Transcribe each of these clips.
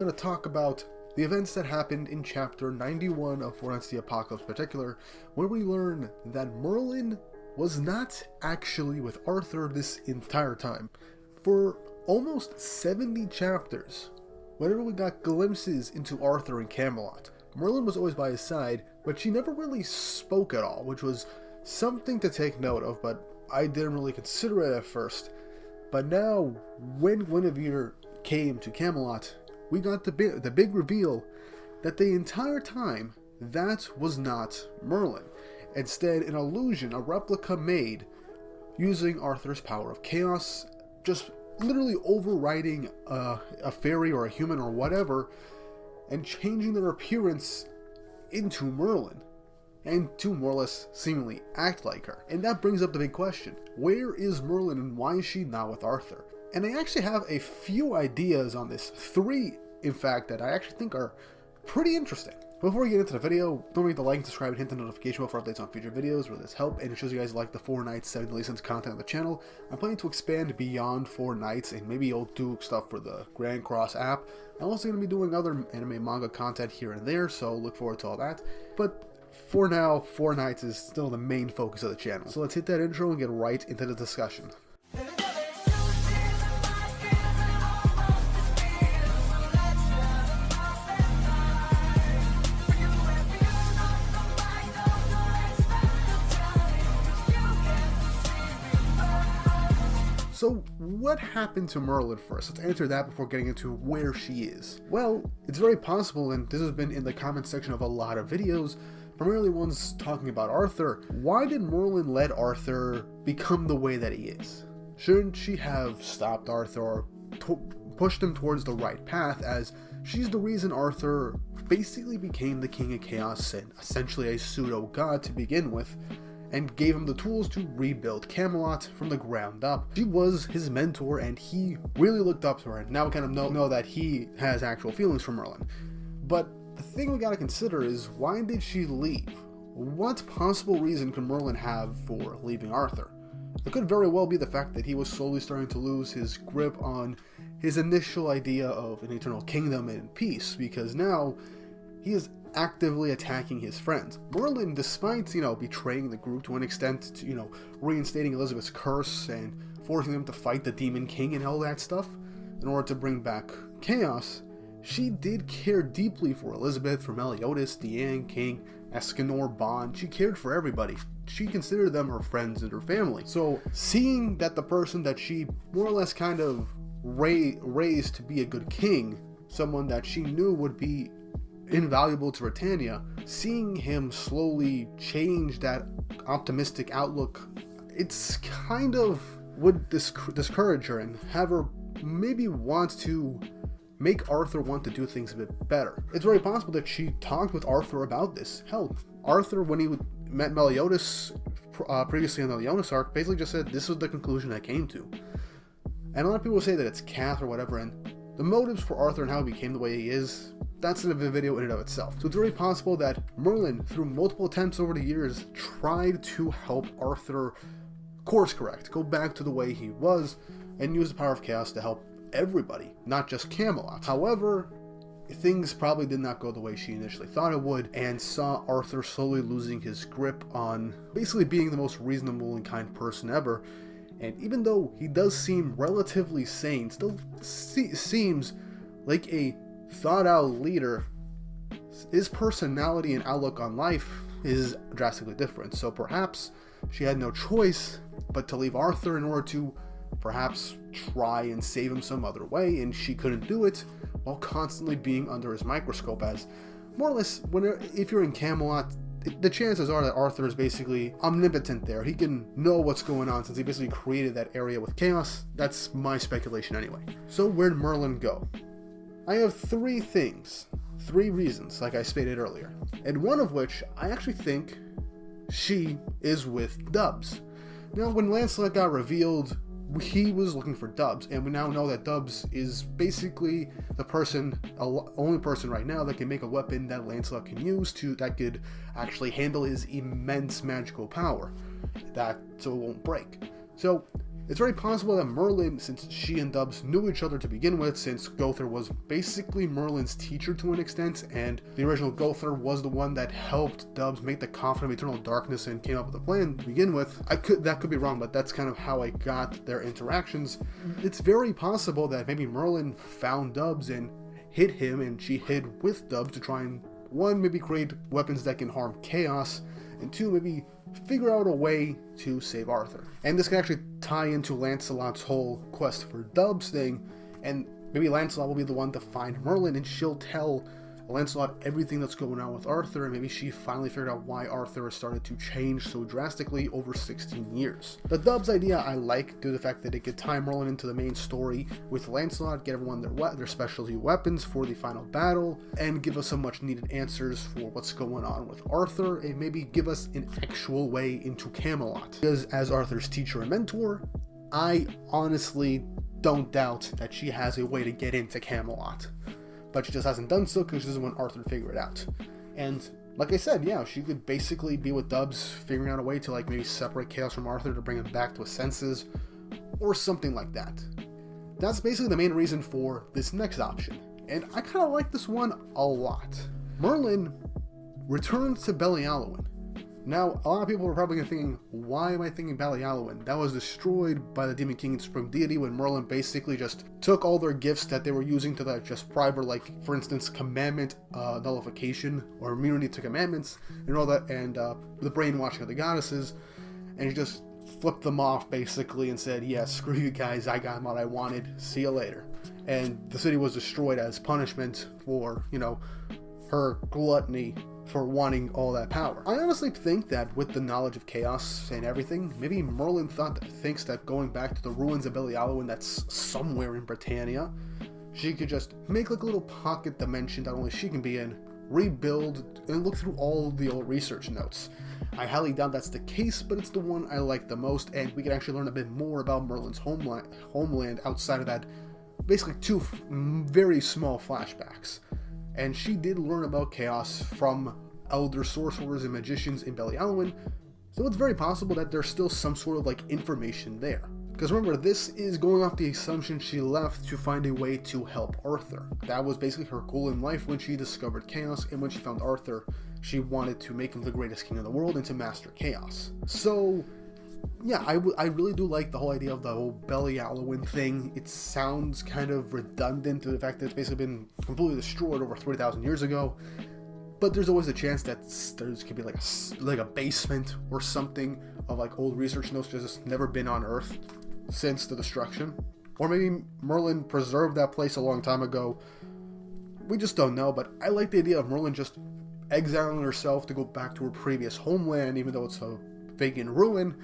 I'm going to talk about the events that happened in chapter 91 of Four Knights of the Apocalypse in particular, where we learn that Merlin was not actually with Arthur this entire time. For almost 70 chapters, whenever we got glimpses into Arthur and Camelot, Merlin was always by his side, but she never really spoke at all, which was something to take note of, but I didn't really consider it at first. But now, when Guinevere came to Camelot, we got the big reveal that the entire time, that was not Merlin. Instead, an illusion, a replica made using Arthur's power of chaos, just literally overriding a fairy or a human or whatever, and changing their appearance into Merlin, and to more or less seemingly act like her. And that brings up the big question: where is Merlin and why is she not with Arthur? And I actually have a few ideas on this, 3 in fact, that I actually think are pretty interesting. Before we get into the video, don't forget to like, subscribe, and hit the notification bell for updates on future videos where this help, and it shows you guys like the 4 Knights 7 license content on the channel. I'm planning to expand beyond 4 Knights, and maybe I'll do stuff for the Grand Cross app. I'm also going to be doing other anime manga content here and there, so look forward to all that. But for now, 4 Knights is still the main focus of the channel. So let's hit that intro and get right into the discussion. So what happened to Merlin first? Let's answer that before getting into where she is. Well, it's very possible, and this has been in the comment section of a lot of videos, primarily ones talking about Arthur. Why did Merlin let Arthur become the way that he is? Shouldn't she have stopped Arthur or pushed him towards the right path, as she's the reason Arthur basically became the King of Chaos and essentially a pseudo-god to begin with, and gave him the tools to rebuild Camelot from the ground up. She was his mentor, and he really looked up to her, and now we kind of know that he has actual feelings for Merlin. But the thing we gotta consider is, why did she leave? What possible reason could Merlin have for leaving Arthur? It could very well be the fact that he was slowly starting to lose his grip on his initial idea of an eternal kingdom and peace, because now he is actively attacking his friends. Merlin, despite, betraying the group to an extent, to, reinstating Elizabeth's curse and forcing them to fight the Demon King and all that stuff in order to bring back chaos, she did care deeply for Elizabeth, for Meliodas, Diane, King, Escanor, Bond. She cared for everybody. She considered them her friends and her family. So seeing that the person that she more or less kind of raised to be a good king, someone that she knew would be invaluable to Britannia, seeing him slowly change that optimistic outlook, it's kind of would discourage her and have her maybe want to make Arthur want to do things a bit better. It's very possible that she talked with Arthur about this. Hell, Arthur, when he met Meliodas previously on the Leonis arc, basically just said this was the conclusion I came to. And a lot of people say that it's Cath or whatever, and the motives for Arthur and how he became the way he is, that's a video in and of itself. So it's very possible that Merlin, through multiple attempts over the years, tried to help Arthur course correct, go back to the way he was, and use the power of chaos to help everybody, not just Camelot. However, things probably did not go the way she initially thought it would, and saw Arthur slowly losing his grip on basically being the most reasonable and kind person ever. And even though he does seem relatively sane, still seems like a thought-out leader, his personality and outlook on life is drastically different. So perhaps she had no choice but to leave Arthur in order to perhaps try and save him some other way, and she couldn't do it while constantly being under his microscope, as more or less, if you're in Camelot, the chances are that Arthur is basically omnipotent there. He can know what's going on since he basically created that area with chaos. That's my speculation anyway. So where'd Merlin go? I have 3 reasons, like I stated earlier, and one of which I actually think she is with Dubs. Now, when Lancelot got revealed, he was looking for Dubs, and we now know that Dubs is basically the only person right now that can make a weapon that Lancelot can use that could actually handle his immense magical power, so it won't break. So It's very possible that Merlin, since she and Dubs knew each other to begin with, since Gowther was basically Merlin's teacher to an extent, and the original Gowther was the one that helped Dubs make the Coffin of Eternal Darkness and came up with the plan to begin with. That could be wrong, but that's kind of how I got their interactions. It's very possible that maybe Merlin found Dubs and hid him, and she hid with Dubs to try and, one, maybe create weapons that can harm chaos, and two, maybe figure out a way to save Arthur. And this can actually tie into Lancelot's whole quest for Dubs thing, and maybe Lancelot will be the one to find Merlin, and she'll tell Lancelot everything that's going on with Arthur, and maybe she finally figured out why Arthur has started to change so drastically over 16 years. The Dubs idea I like, due to the fact that it could tie Merlin into the main story with Lancelot, get everyone their specialty weapons for the final battle, and give us some much needed answers for what's going on with Arthur, and maybe give us an actual way into Camelot. Because as Arthur's teacher and mentor, I honestly don't doubt that she has a way to get into Camelot. But she just hasn't done so because she doesn't want Arthur to figure it out. And like I said, yeah, she could basically be with Dubs, figuring out a way to like maybe separate Chaos from Arthur to bring him back to his senses, or something like that. That's basically the main reason for this next option, and I kind of like this one a lot. Merlin returns to Belialuin. Now, a lot of people are probably thinking, why am I thinking Belialuin? That was destroyed by the Demon King and Supreme Deity when Merlin basically just took all their gifts that they were using to just bribe, like, for instance, commandment nullification or immunity to commandments and all that, and the brainwashing of the goddesses, and he just flipped them off basically and said, yeah, screw you guys, I got what I wanted, see you later. And the city was destroyed as punishment for, her gluttony for wanting all that power. I honestly think that with the knowledge of chaos and everything, maybe Merlin thinks that going back to the ruins of Belialuin that's somewhere in Britannia, she could just make like a little pocket dimension that only she can be in, rebuild, and look through all the old research notes. I highly doubt that's the case, but it's the one I like the most, and we can actually learn a bit more about Merlin's homeland outside of that, basically two very small flashbacks. And she did learn about chaos from elder sorcerers and magicians in Belialuin, so it's very possible that there's still some sort of like information there. Because remember, this is going off the assumption she left to find a way to help Arthur. That was basically her goal in life when she discovered chaos, and when she found Arthur, she wanted to make him the greatest king in the world and to master chaos. So yeah, I really do like the whole idea of the whole Belialuin thing. It sounds kind of redundant to the fact that it's basically been completely destroyed over 3,000 years ago. But there's always a chance that there's could be like a basement or something of like old research notes that's just never been on Earth since the destruction. Or maybe Merlin preserved that place a long time ago. We just don't know, but I like the idea of Merlin just exiling herself to go back to her previous homeland, even though it's a vacant ruin,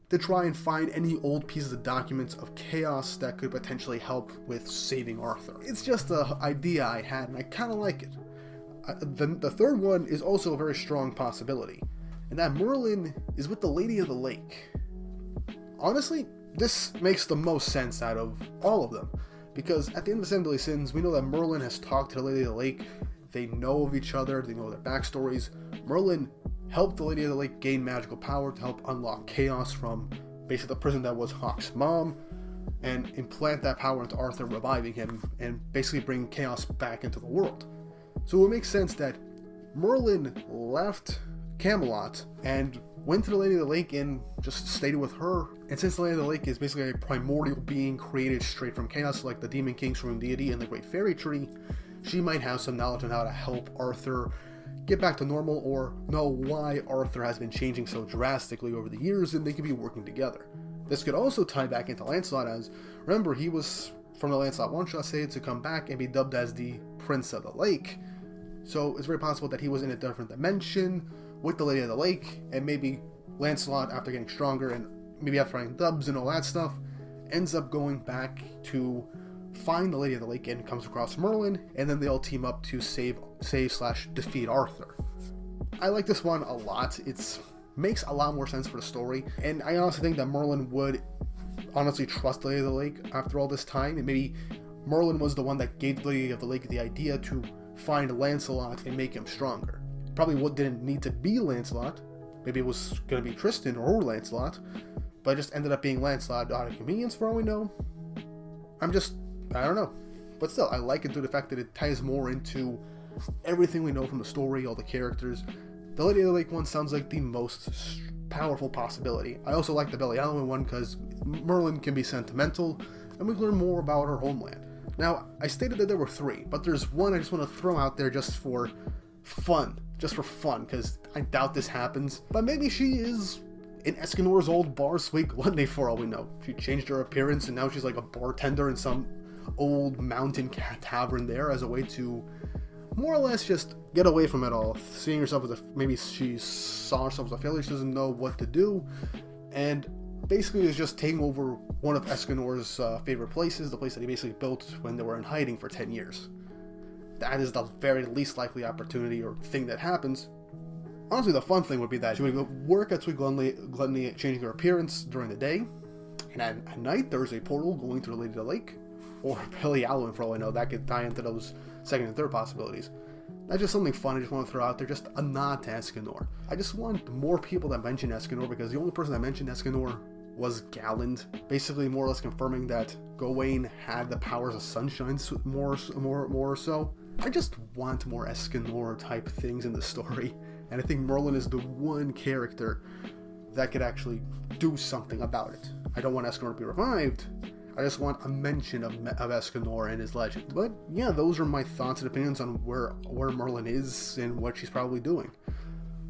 to try and find any old pieces of documents of chaos that could potentially help with saving Arthur. It's just an idea I had, and I kind of like it. The third one is also a very strong possibility, and that Merlin is with the Lady of the Lake. Honestly, this makes the most sense out of all of them, because at the end of the Seven Deadly Sins, we know that Merlin has talked to the Lady of the Lake. They know of each other, they know their backstories. Merlin helped the Lady of the Lake gain magical power to help unlock chaos from basically the prison that was Hawk's mom, and implant that power into Arthur, reviving him, and basically bring chaos back into the world. So it makes sense that Merlin left Camelot and went to the Lady of the Lake and just stayed with her. And since the Lady of the Lake is basically a primordial being created straight from chaos, like the Demon King, Supreme Deity, and the Great Fairy Tree, she might have some knowledge on how to help Arthur get back to normal, or know why Arthur has been changing so drastically over the years, and they could be working together. This could also tie back into Lancelot, as remember, he was from the Lancelot one-shot said to come back and be dubbed as the Prince of the Lake. So it's very possible that he was in a different dimension with the Lady of the Lake, and maybe Lancelot, after getting stronger and maybe after finding Dubs and all that stuff, ends up going back to find the Lady of the Lake and comes across Merlin, and then they all team up to save/defeat Arthur. I like this one a lot. It makes a lot more sense for the story, and I honestly think that Merlin would honestly trust the Lady of the Lake after all this time, and maybe Merlin was the one that gave the Lady of the Lake the idea to find Lancelot and make him stronger. Probably didn't need to be Lancelot. Maybe it was going to be Tristan or Lancelot, but it just ended up being Lancelot out of convenience for all we know. I don't know. But still, I like it through the fact that it ties more into everything we know from the story, all the characters. The Lady of the Lake one sounds like the most powerful possibility. I also like the Belialuin one because Merlin can be sentimental, and we learn more about her homeland. Now, I stated that there were 3, but there's one I just want to throw out there just for fun, because I doubt this happens. But maybe she is in Escanor's old bar Sweet Gluttony for all we know. She changed her appearance and now she's like a bartender in some old mountain tavern there as a way to more or less just get away from it all, seeing herself as maybe she saw herself as a failure, she doesn't know what to do, and basically is just taking over one of Escanor's favorite places, the place that he basically built when they were in hiding for 10 years. That is the very least likely opportunity or thing that happens. Honestly, the fun thing would be that she would go work at Sweet Gluttony, changing her appearance during the day, and at night there's a portal going to the Lady of the Lake, or Belialuin for all I know. That could tie into those second and third possibilities. That's just something fun I just want to throw out there, just a nod to Escanor. I just want more people that mention Escanor, because the only person that mentioned Escanor was Galland, basically more or less confirming that Gawain had the powers of sunshine more or so. I just want more Escanor type things in the story, and I think Merlin is the one character that could actually do something about it. I don't want Escanor to be revived, I just want a mention of Escanor and his legend. But yeah, those are my thoughts and opinions on where Merlin is and what she's probably doing.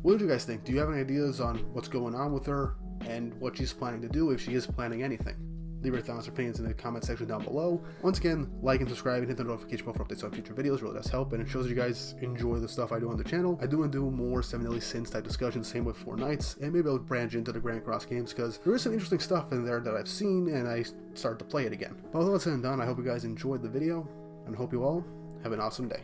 What do you guys think? Do you have any ideas on what's going on with her and what she's planning to do, if she is planning anything? Leave your thoughts and opinions in the comment section down below. Once again, like and subscribe and hit the notification bell for updates on future videos. It really does help, and it shows you guys enjoy the stuff I do on the channel. I do want to do more 7 Deadly Sins type discussions, same with Four Knights, and maybe I'll branch into the Grand Cross games, because there is some interesting stuff in there that I've seen and I started to play it again. But with all that said and done, I hope you guys enjoyed the video, and I hope you all have an awesome day.